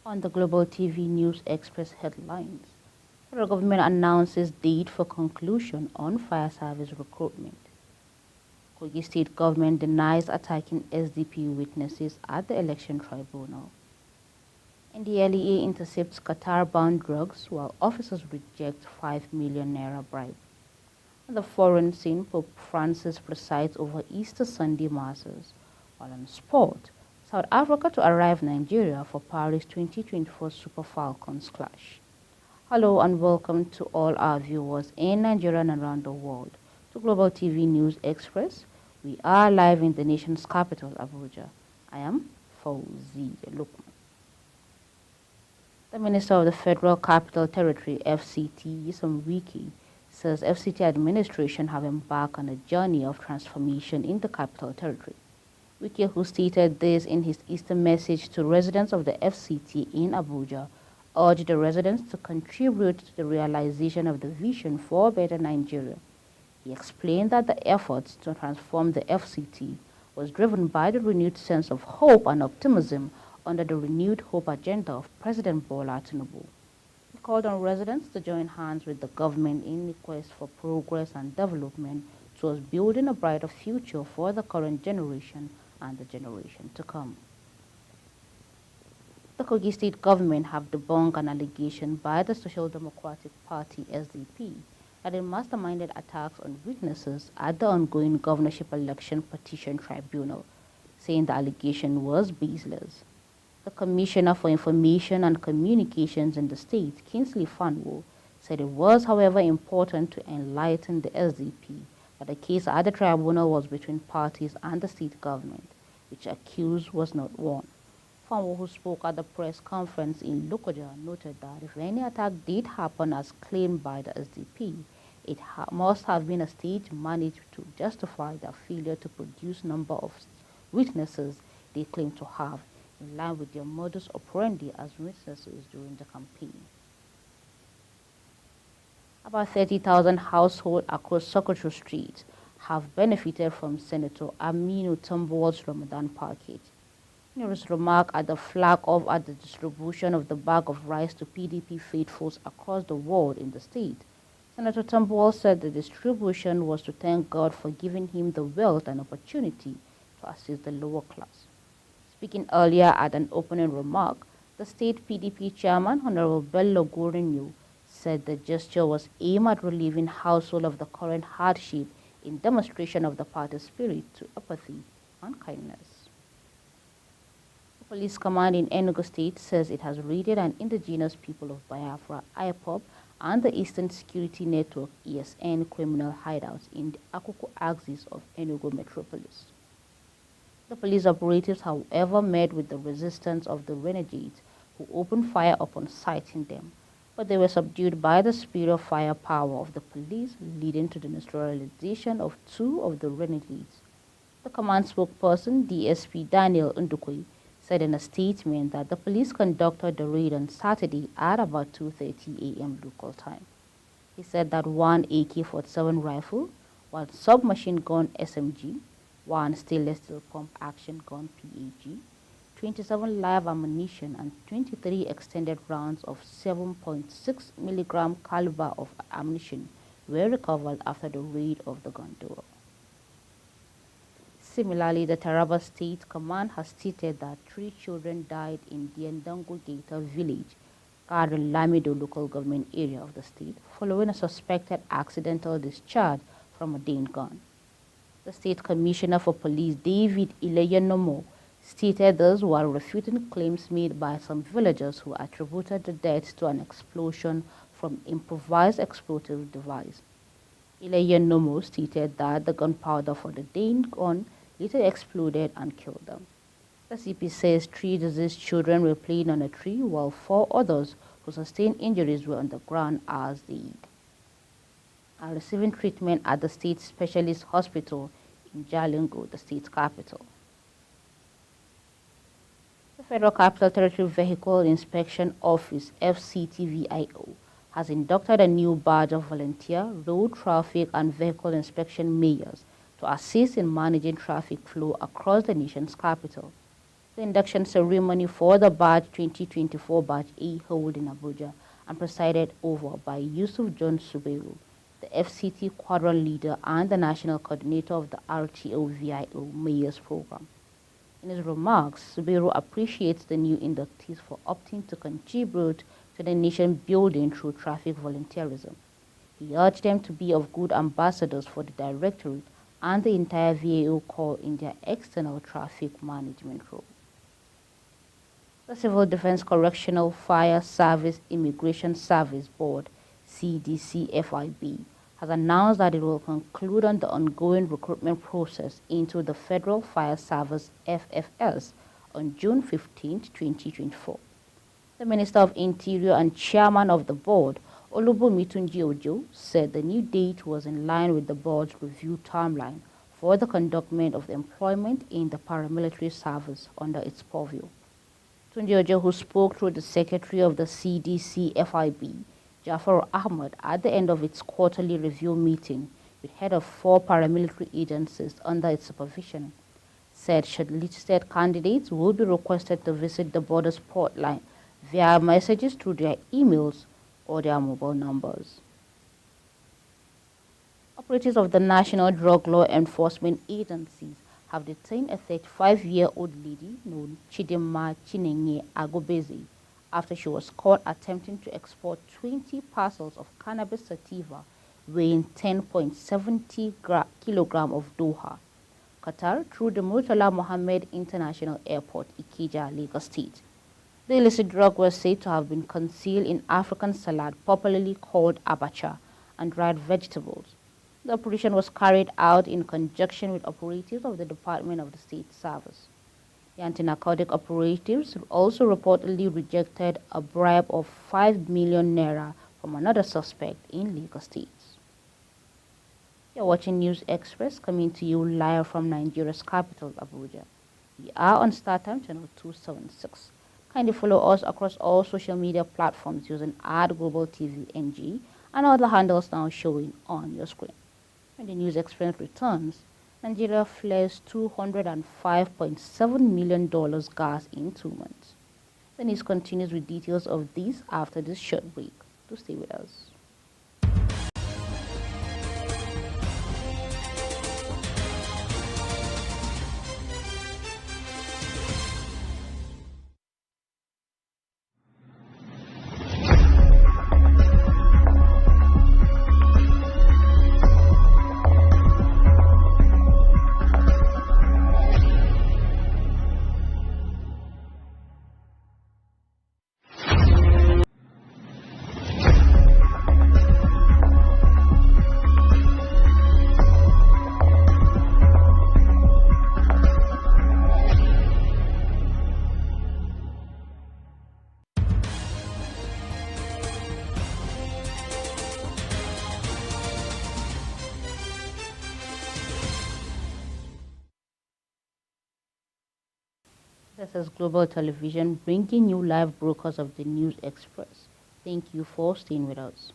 On the Global TV News Express headlines, federal government announces date for conclusion on fire service recruitment. Kogi State government denies attacking SDP witnesses at the election tribunal. And the LEA intercepts Qatar-bound drugs while officers reject 5 million naira bribe. On the foreign scene, Pope Francis presides over Easter Sunday masses, while on sport, South Africa to arrive Nigeria for Paris 2024 Super Falcons clash. Hello and welcome to all our viewers in Nigeria and around the world to Global TV News Express. We are live in the nation's capital, Abuja. I am Fauzi Lukman. The Minister of the Federal Capital Territory, FCT, Nyesom Wike, says FCT administration have embarked on a journey of transformation in the Capital Territory. Wike, who stated this in his Easter message to residents of the FCT in Abuja, urged the residents to contribute to the realization of the vision for a better Nigeria. He explained that the efforts to transform the FCT was driven by the renewed sense of hope and optimism under the renewed hope agenda of President Bola Tinubu. He called on residents to join hands with the government in the quest for progress and development towards building a brighter future for the current generation and the generation to come. The Kogi State government have debunked an allegation by the Social Democratic Party SDP that it masterminded attacks on witnesses at the ongoing governorship election petition tribunal, saying the allegation was baseless. The Commissioner for Information and Communications in the state, Kingsley Fanwo, said it was, however, important to enlighten the SDP that the case at the tribunal was between parties and the state government, which accused was not won. Fanwo, who spoke at the press conference in Lokoja, noted that if any attack did happen as claimed by the SDP, it must have been a stage managed to justify their failure to produce number of witnesses they claim to have, in line with their modus operandi as witnesses during the campaign. About 30,000 households across Sokoto Street have benefited from Senator Aminu Tambuwal's Ramadan package. In his remark at the flag-off at the distribution of the bag of rice to PDP faithfuls across the world in the state, Senator Tambuwal said the distribution was to thank God for giving him the wealth and opportunity to assist the lower class. Speaking earlier at an opening remark, the state PDP chairman, Honorable Bello Gorinyu, said the gesture was aimed at relieving households of the current hardship in demonstration of the party's spirit to apathy and kindness. The police command in Enugu State says it has raided an indigenous people of Biafra, IPOB, and the Eastern Security Network, ESN, criminal hideouts in the Akuku axis of Enugu metropolis. The police operatives, however, met with the resistance of the renegades, who opened fire upon sighting them, but they were subdued by the superior firepower of the police, leading to the neutralization of 2 of the renegades. The command spokesperson, DSP Daniel Ndukwe, said in a statement that the police conducted the raid on Saturday at about 2:30 a.m. local time. He said that 1 AK-47 rifle, 1 submachine gun SMG, 1 stainless steel pump action gun PAG, 27 live ammunition, and 23 extended rounds of 7.6 milligram caliber of ammunition were recovered after the raid of the gun duo. Similarly, the Taraba State Command has stated that 3 children died in the Ndango Gator village, Garo Lamido local government area of the state, following a suspected accidental discharge from a Dane gun. The State Commissioner for Police, David Ileyenomo, stated this while refuting claims made by some villagers who attributed the death to an explosion from improvised explosive device. Ileyenomo stated that the gunpowder for the Dane gun later exploded and killed them. The CP says 3 deceased children were playing on a tree while 4 others who sustained injuries were on the ground as they are receiving treatment at the state specialist hospital in Jalingo, the state capital. The Federal Capital Territory Vehicle Inspection Office, FCTVIO, has inducted a new batch of volunteer road traffic and vehicle inspection mayors to assist in managing traffic flow across the nation's capital. The induction ceremony for the Batch 2024 Batch A held in Abuja and presided over by Yusuf John Suberu, the FCT Quadrant leader and the national coordinator of the RTO-VIO Mayors Program. In his remarks, Suberu appreciates the new inductees for opting to contribute to the nation building through traffic volunteerism. He urged them to be of good ambassadors for the Directorate and the entire VAO Corps in their external traffic management role. The Civil Defense Correctional Fire Service Immigration Service Board, CDCFIB, has announced that it will conclude on the ongoing recruitment process into the Federal Fire Service FFS on June 15, 2024. The Minister of Interior and Chairman of the board, Olubunmi Tunji Ojo, said the new date was in line with the board's review timeline for the conductment of employment in the paramilitary service under its purview. Tunji Ojo, who spoke through the secretary of the CDCFIB, Jafar Ahmed, at the end of its quarterly review meeting with head of 4 paramilitary agencies under its supervision, said shortlisted candidates would be requested to visit the border's port line via messages through their emails or their mobile numbers. Operatives of the National Drug Law Enforcement Agencies have detained a 35-year-old lady known Chidinma Chinenye Agobeze after she was caught attempting to export 20 parcels of cannabis sativa weighing 10.70 kilogram of Doha, Qatar, through the Murtala Mohammed International Airport, Ikeja, Lagos State. The illicit drug was said to have been concealed in African salad, popularly called abacha, and dried vegetables. The operation was carried out in conjunction with operatives of the Department of the State Service. The anti-narcotic operatives also reportedly rejected a bribe of 5 million naira from another suspect in Lagos State. You're watching News Express, coming to you live from Nigeria's capital, Abuja. We are on StarTime channel 276. Kindly follow us across all social media platforms using @GlobalTVNG and other handles now showing on your screen. When the News Express returns, Nigeria flares $205.7 million gas in 2 months. The news continues with details of these after this short break. Do stay with us. This is Global Television, bringing you live broadcasts of the News Express. Thank you for staying with us.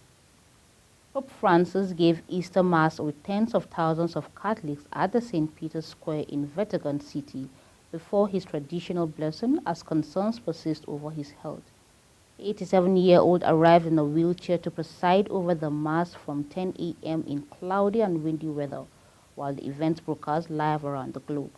Pope Francis gave Easter Mass with tens of thousands of Catholics at the St. Peter's Square in Vatican City before his traditional blessing as concerns persist over his health. The 87-year-old arrived in a wheelchair to preside over the Mass from 10 a.m. in cloudy and windy weather, while the event broadcast live around the globe.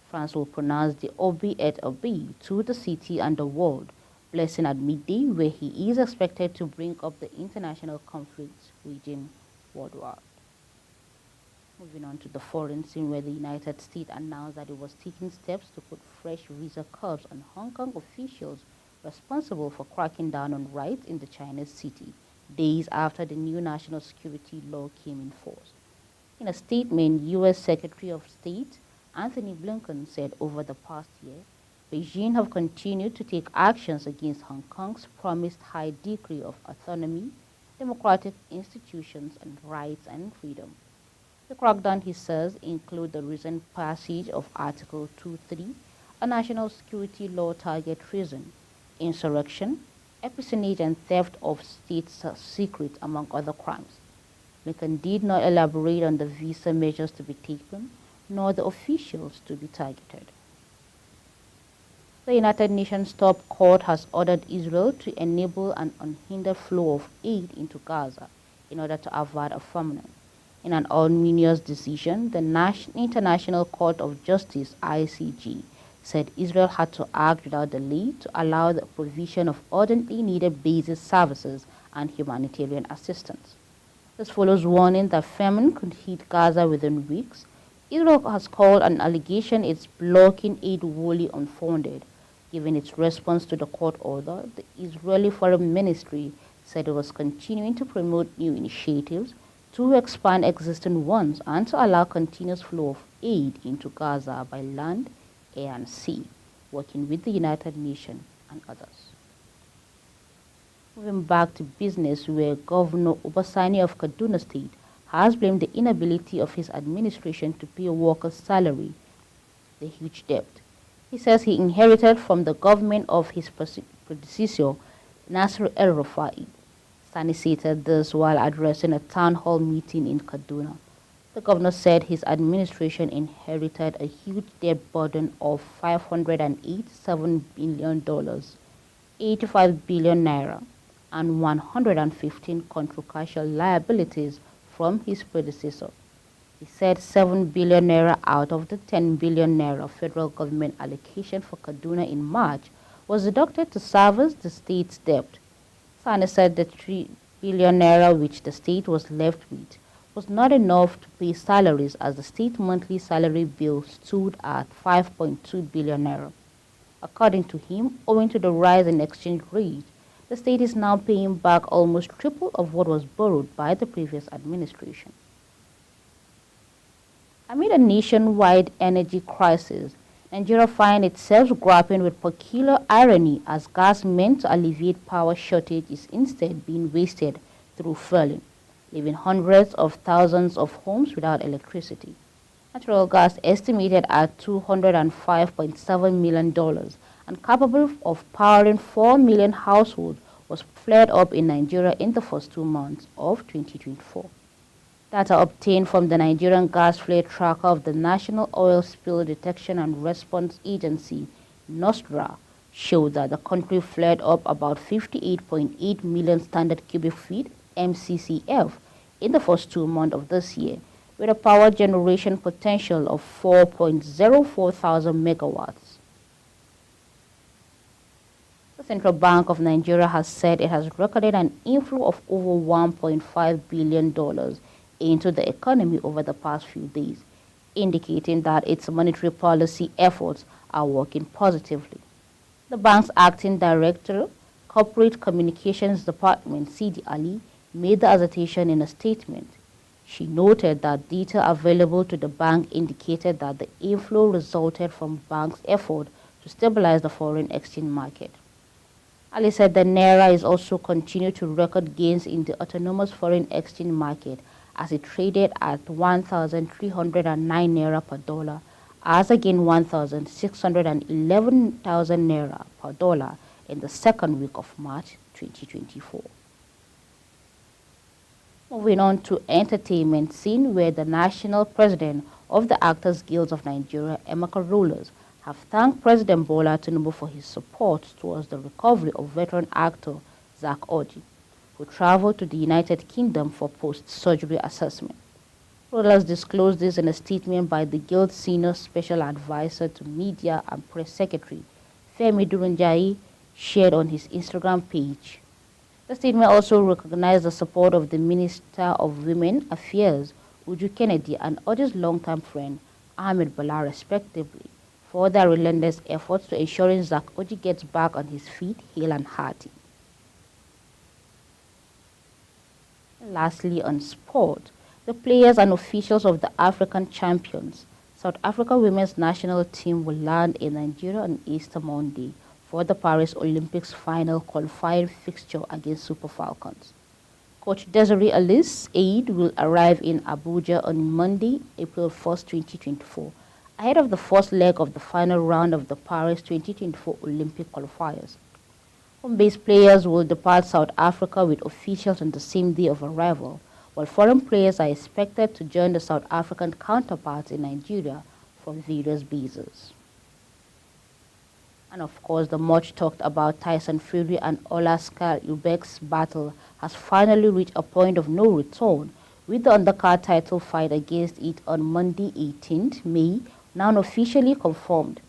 France will pronounce the Urbi et Orbi to the city and the world, blessing at midday, where he is expected to bring up the international conflict region worldwide. Moving on to the foreign scene, where the United States announced that it was taking steps to put fresh visa curbs on Hong Kong officials responsible for cracking down on riots in the Chinese city, days after the new national security law came in force. In a statement, U.S. Secretary of State Anthony Blinken said over the past year, Beijing have continued to take actions against Hong Kong's promised high degree of autonomy, democratic institutions, and rights and freedom. The crackdown, he says, include the recent passage of Article 2.3, a national security law target treason, insurrection, espionage, and theft of state secrets, among other crimes. Blinken did not elaborate on the visa measures to be taken, nor the officials to be targeted. The United Nations top court has ordered Israel to enable an unhindered flow of aid into Gaza in order to avert a famine. In an ominous decision, the International Court of Justice (ICJ) said Israel had to act without delay to allow the provision of urgently needed basic services and humanitarian assistance. This follows warning that famine could hit Gaza within weeks. Israel has called an allegation it's blocking aid wholly unfounded. Given its response to the court order, the Israeli Foreign Ministry said it was continuing to promote new initiatives to expand existing ones and to allow continuous flow of aid into Gaza by land, air, and sea, working with the United Nations and others. Moving back to business, where Governor Obasani of Kaduna State has blamed the inability of his administration to pay workers' salary, the huge debt. He says he inherited from the government of his predecessor, Nasir El-Rufai. Sani stated this while addressing a town hall meeting in Kaduna. The governor said his administration inherited a huge debt burden of $587 billion, 85 billion naira, and 115 controversial liabilities from his predecessor. He said 7 billion naira out of the 10 billion naira federal government allocation for Kaduna in March was deducted to service the state's debt. Sani said the 3 billion naira which the state was left with was not enough to pay salaries, as the state monthly salary bill stood at 5.2 billion naira. According to him, owing to the rise in exchange rate, the state is now paying back almost triple of what was borrowed by the previous administration. Amid a nationwide energy crisis, Nigeria finds itself grappling with peculiar irony as gas meant to alleviate power shortage is instead being wasted through fueling, leaving hundreds of thousands of homes without electricity. Natural gas, estimated at $205.7 million and capable of powering 4 million households, was flared up in Nigeria in the first 2 months of 2024. Data obtained from the Nigerian Gas Flare Tracker of the National Oil Spill Detection and Response Agency, NOSTRA, showed that the country flared up about 58.8 million standard cubic feet (MCCF) in the first 2 months of this year, with a power generation potential of 4.04 thousand megawatts. The Central Bank of Nigeria has said it has recorded an inflow of over $1.5 billion into the economy over the past few days, indicating that its monetary policy efforts are working positively. The bank's acting director, Corporate Communications Department, Sidi Ali, made the assertion in a statement. She noted that data available to the bank indicated that the inflow resulted from the bank's effort to stabilize the foreign exchange market. Ali said the Naira is also continued to record gains in the autonomous foreign exchange market as it traded at 1,309 Naira per dollar, as against 1,611 Naira per dollar in the second week of March 2024. Moving on to entertainment scene, where the national president of the Actors Guild of Nigeria, Emeka Rollas, have thanked President Bola Tinubu for his support towards the recovery of veteran actor Zach Orji, who traveled to the United Kingdom for post-surgery assessment. Rollas disclosed this in a statement by the Guild's senior special advisor to media and press secretary, Femi Durunjayi, shared on his Instagram page. The statement also recognized the support of the Minister of Women Affairs, Uju Kennedy, and Orji's longtime friend, Ahmed Bala, respectively, for their relentless efforts to ensuring Zach Orji gets back on his feet, hale and hearty. Lastly, on sport, the players and officials of the African champions, South Africa women's national team, will land in Nigeria on Easter Monday for the Paris Olympics final qualifying fixture against Super Falcons. Coach Desiree Ellis Aid will arrive in Abuja on Monday, April 1, 2024, ahead of the first leg of the final round of the Paris 2024 Olympic qualifiers. Home-based players will depart South Africa with officials on the same day of arrival, while foreign players are expected to join the South African counterparts in Nigeria from various bases. And of course, the much talked about Tyson Fury and Olaskar Ubek's battle has finally reached a point of no return, with the undercard title fight against it on Monday 18th May now officially confirmed.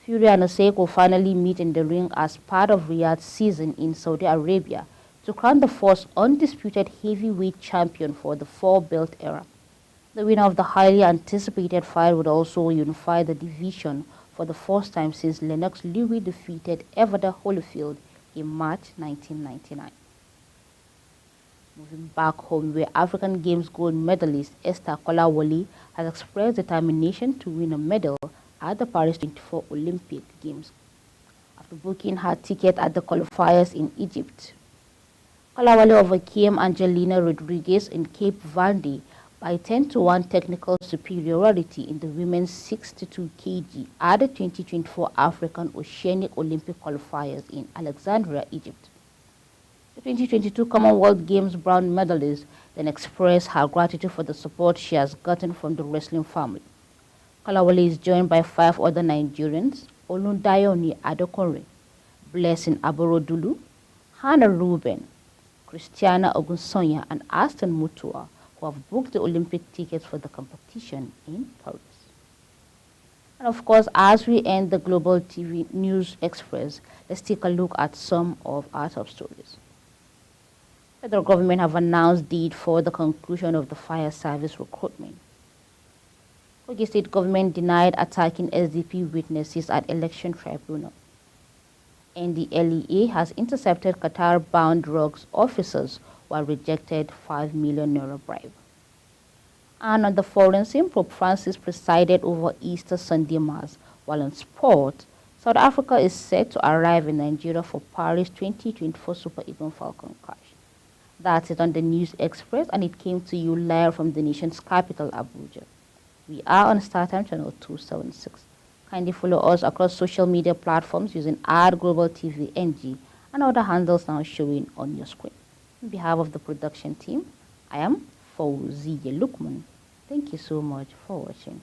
Fury and Usyk will finally meet in the ring as part of Riyadh's season in Saudi Arabia to crown the first undisputed heavyweight champion for the four-belt era. The winner of the highly anticipated fight would also unify the division for the first time since Lennox Lewis defeated Evander Holyfield in March 1999. Moving back home, where African Games gold medalist Esther Kolawole has expressed determination to win a medal at the Paris 24 Olympic Games after booking her ticket at the qualifiers in Egypt. Kolawole overcame Angelina Rodriguez in Cape Verde by 10-1 technical superiority in the women's 62 kg at the 2024 African Oceanic Olympic qualifiers in Alexandria, Egypt. The 2022 Commonwealth Games bronze medalist then expressed her gratitude for the support she has gotten from the wrestling family. Kolawole is joined by 5 other Nigerians: Oludayoni Adokore, Blessing Aborodulu, Hannah Ruben, Christiana Ogunsonya, and Aston Mutua, who have booked the Olympic tickets for the competition in Paris. And of course, as we end the Global TV News Express, let's take a look at some of our top stories. The federal government have announced date for the conclusion of the fire service recruitment. Kogi State government denied attacking SDP witnesses at election tribunal. NDLEA has intercepted Qatar-bound drugs officers while rejected 5 million naira bribe. And on the foreign scene, Pope Francis presided over Easter Sunday Mass, while on sport, South Africa is set to arrive in Nigeria for Paris 2024 Super Eagles Falcon Clash. That's it on the News Express, and it came to you live from the nation's capital, Abuja. We are on StarTime channel 276. Kindly follow us across social media platforms using @GlobalTVNG and other handles now showing on your screen. On behalf of the production team, I am Fawziya Lukman. Thank you so much for watching.